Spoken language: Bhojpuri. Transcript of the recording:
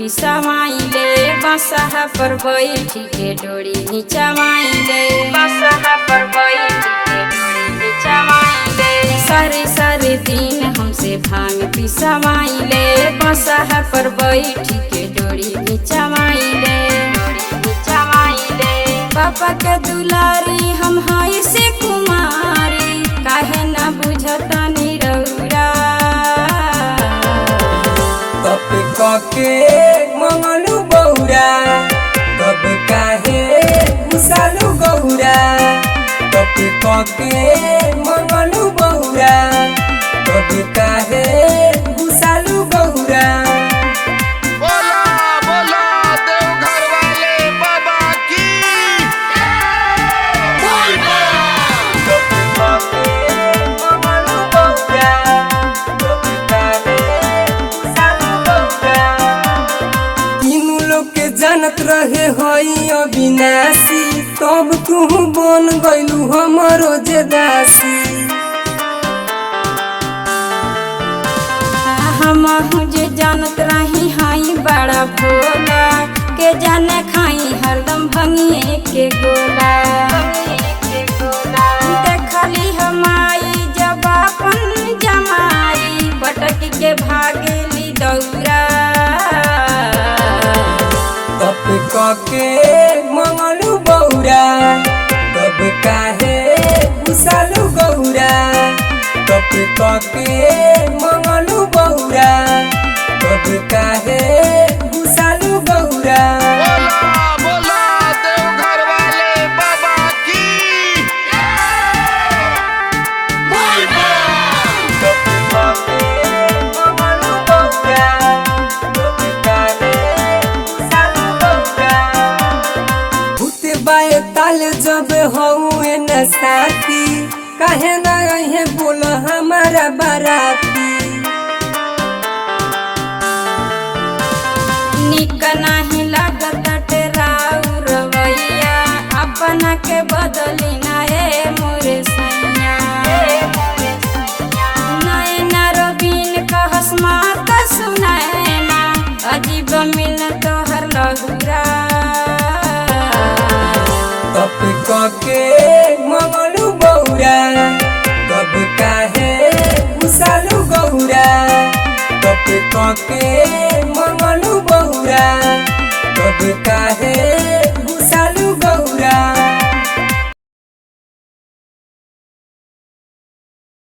पिसवाइले बसहा पर बैठी के डोरी नीचवाइले बसहा पर बैठी के डोरी नीचवाइले सारे सारे दिन हमसे भांग पिसवाइले बसहा पर बैठी के डोरी नीचवाइले पापा के दुलारी हम हई से कुमारी काहे ना बुझता निरौरा तब कके मंगलू बौरा तब काहे घुसालू गौरा तब कके मंगलू बौरा तब काहे घुसालू गौरा। जानत रहे हई अविनाशी तब तू बन गइलू हमरो जे दासी। हम जे जानत रही हई बड़ा भोला के जाने खाई हरदम भंगिए के गोला देखली हमाई जब अपन जमाई पटक के भागेली दौरा तब कके मंगलू बौरा तब काहे घुसालू गौरा तब कके मंगलू बौरा तब काहे घुसालू गौरा। ताल जब हउए न साथी काहे ना अहे बोल हमारा बाराती निक नाही लागत टेराउ रवैया अपना के बदली ना ए मोरे सैया नैना रबीन कहस मात सुनैना अजीब मिल तोहर लहुरा तब कके मंगलू बौरा तब काहे घुसालू गौरा तब कके मंगलू बौरा तब काहे